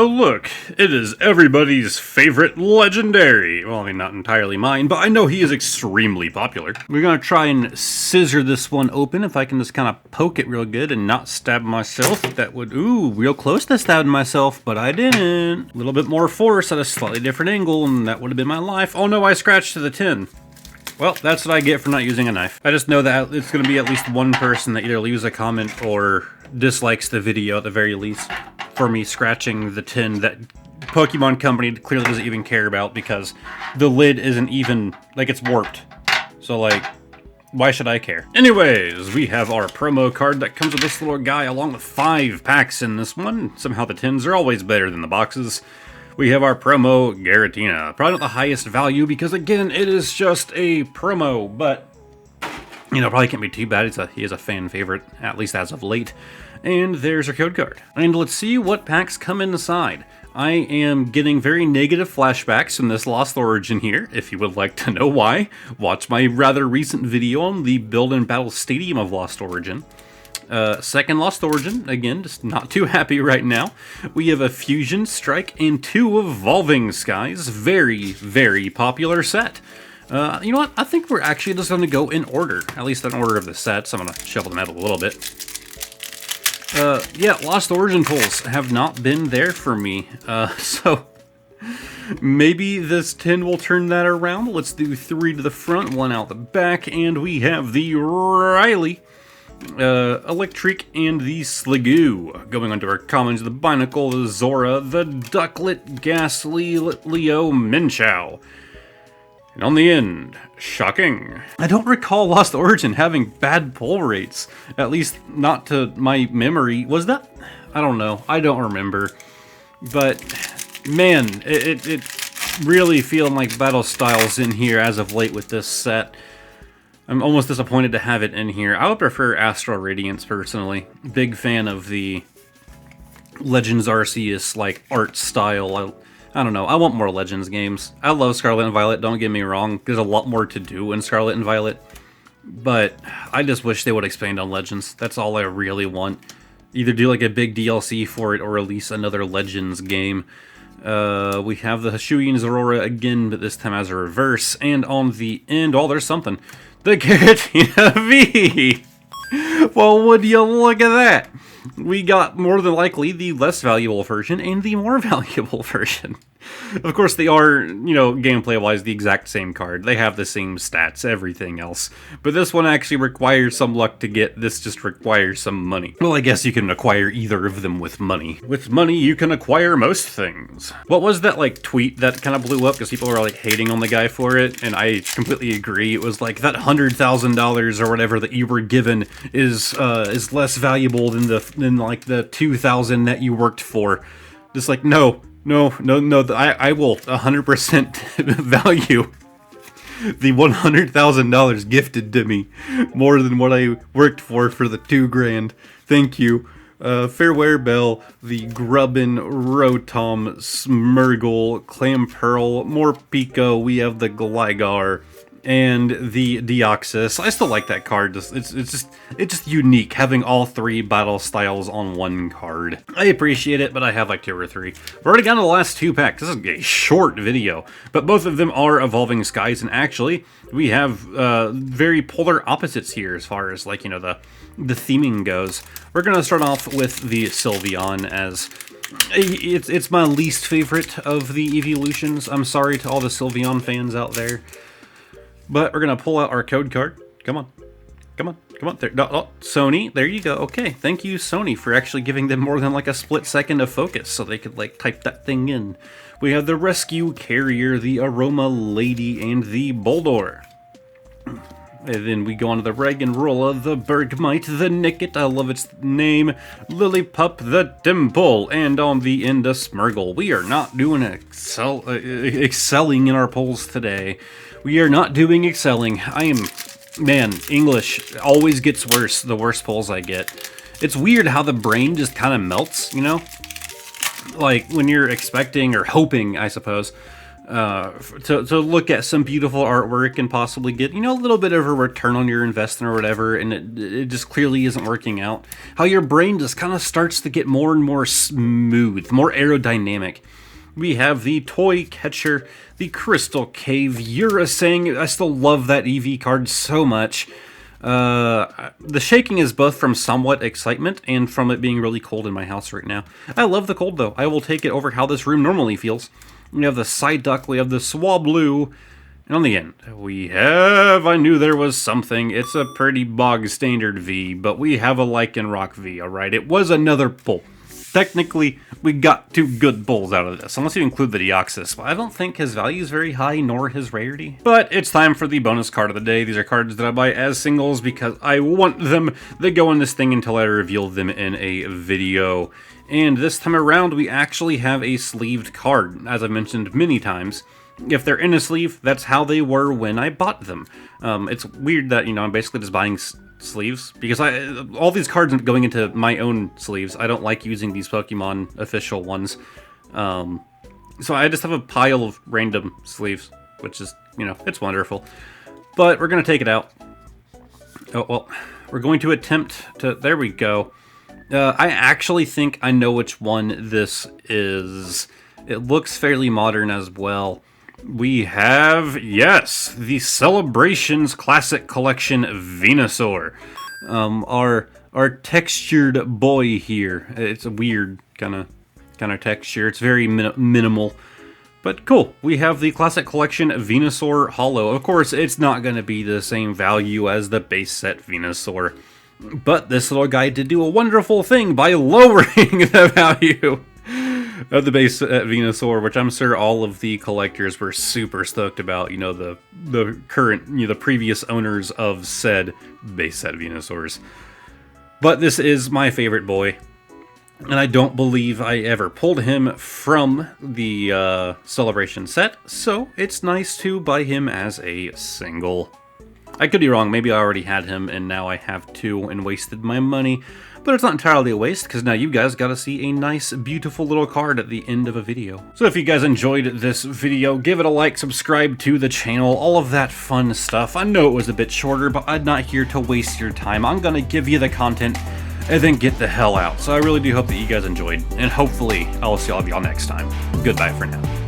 Oh look, it is everybody's favorite legendary. Well, I mean, not entirely mine, but I know he is extremely popular. We're gonna try and scissor this one open. If I can just kind of poke it real good and not stab myself, that would, ooh, real close to stabbing myself, but I didn't. A little bit more force at a slightly different angle, and that would have been my life. Oh no, I scratched to the tin. Well, that's what I get for not using a knife. I just know that it's gonna be at least one person that either leaves a comment or dislikes the video at the very least for me scratching the tin that Pokemon Company clearly doesn't even care about because the lid isn't even, like, it's warped. So, like, why should I care? Anyways, we have our promo card that comes with this little guy along with 5 packs in this one. Somehow the tins are always better than the boxes. We have our promo Giratina. Probably not the highest value because, again, it is just a promo, but you know, probably can't be too bad. He is a fan favorite, at least as of late. And there's our code card. And let's see what packs come inside. I am getting very negative flashbacks from this Lost Origin here. If you would like to know why, watch my rather recent video on the Build and Battle Stadium of Lost Origin. Second Lost Origin, again, just not too happy right now. We have a Fusion Strike and 2 Evolving Skies. Very, very popular set. You know what? I think we're actually just going to go in order, at least in order of the sets. I'm going to shuffle them out a little bit. Yeah, Lost Origin pulls have not been there for me, so maybe this tin will turn that around. Let's do 3 to the front, 1 out the back, and we have the Riley, Electric, and the Sliggoo. Going on to our commons, the Binacle, the Zora, the Ducklet, Ghastly, Leo, Minchow. And on the end, shocking. I don't recall Lost Origin having bad pull rates, at least not to my memory. Was that? I don't know. I don't remember. But, man, it really feeling like battle styles in here as of late with this set. I'm almost disappointed to have it in here. I would prefer Astral Radiance, personally. Big fan of the Legends Arceus, like, art style. I don't know, I want more Legends games. I love Scarlet and Violet, don't get me wrong. There's a lot more to do in Scarlet and Violet. But I just wish they would expand on Legends. That's all I really want. Either do like a big DLC for it or release another Legends game. We have the Hisui and Zorora again, but this time as a reverse. And on the end, oh, there's something. The Giratina V! Well, would you look at that? We got more than likely the less valuable version and the more valuable version. Of course, they are, you know, gameplay-wise, the exact same card. They have the same stats, everything else. But this one actually requires some luck to get. This just requires some money. Well, I guess you can acquire either of them with money. With money, you can acquire most things. What was that, like, tweet that kind of blew up because people were, like, hating on the guy for it? And I completely agree. It was like, that $100,000 or whatever that you were given is less valuable than the $2,000 that you worked for. Just like, no, I will 100% value the $100,000 gifted to me more than what I worked for the $2,000. Thank you. Fairwear Bell, the Grubbin, Rotom, Smeargle, Clamperl, Morpeko, we have the Gligar, and the Deoxys. I still like that card. It's just unique having all 3 battle styles on one card. I appreciate it, but I have like 2 or 3. We're already down to the last 2 packs. This is a short video, but both of them are Evolving Skies, and actually we have very polar opposites here as far as, like, you know, the theming goes. We're gonna start off with the Sylveon, as it's my least favorite of the evolutions. I'm sorry to all the Sylveon fans out there. But we're going to pull out our code card. Come on. There, Sony, there you go. Okay, thank you, Sony, for actually giving them more than like a split second of focus so they could like type that thing in. We have the Rescue Carrier, the Aroma Lady, and the Boldor. And then we go on to the Raggenrola, the Bergmite, the Nickit, I love its name, Lillipup, the Dimple, and on the end, a Smeargle. We are not doing excelling in our polls today. We are not doing excelling. Man, English always gets worse the worse polls I get. It's weird how the brain just kind of melts, you know? Like, when you're expecting, or hoping, I suppose, to look at some beautiful artwork and possibly get, you know, a little bit of a return on your investment or whatever, and it just clearly isn't working out. How your brain just kind of starts to get more and more smooth, more aerodynamic. We have the Toy Catcher, the Crystal Cave, Urasang. I still love that EV card so much. The shaking is both from somewhat excitement and from it being really cold in my house right now. I love the cold though. I will take it over how this room normally feels. We have the Psyduck, we have the Swablu, and on the end, we have, I knew there was something. It's a pretty bog standard V, but we have a Lycanroc V, alright? It was another pull. Technically, we got 2 good pulls out of this, unless you include the Deoxys, but I don't think his value is very high, nor his rarity. But it's time for the bonus card of the day. These are cards that I buy as singles because I want them. They go in this thing until I reveal them in a video. And this time around, we actually have a sleeved card, as I've mentioned many times. If they're in a sleeve, that's how they were when I bought them. It's weird that, you know, I'm basically just buying sleeves, because all these cards are going into my own sleeves. I don't like using these Pokemon official ones. So I just have a pile of random sleeves, which is, you know, it's wonderful. But we're going to take it out. Oh, well, we're going to attempt to, there we go. I actually think I know which one this is. It looks fairly modern as well. We have, yes, the Celebrations Classic Collection Venusaur. Our textured boy here. It's a weird kind of texture. It's very minimal. But cool, we have the Classic Collection Venusaur Holo. Of course, it's not going to be the same value as the base set Venusaur. But this little guy did do a wonderful thing by lowering the value of the base set Venusaur, which I'm sure all of the collectors were super stoked about. You know, the current, you know, the previous owners of said base set Venusaurs. But this is my favorite boy. And I don't believe I ever pulled him from the Celebration set, so it's nice to buy him as a single. I could be wrong, maybe I already had him and now I have 2 and wasted my money, but it's not entirely a waste, because now you guys got to see a nice, beautiful little card at the end of a video. So if you guys enjoyed this video, give it a like, subscribe to the channel, all of that fun stuff. I know it was a bit shorter, but I'm not here to waste your time. I'm going to give you the content and then get the hell out. So I really do hope that you guys enjoyed, and hopefully I will see all of y'all next time. Goodbye for now.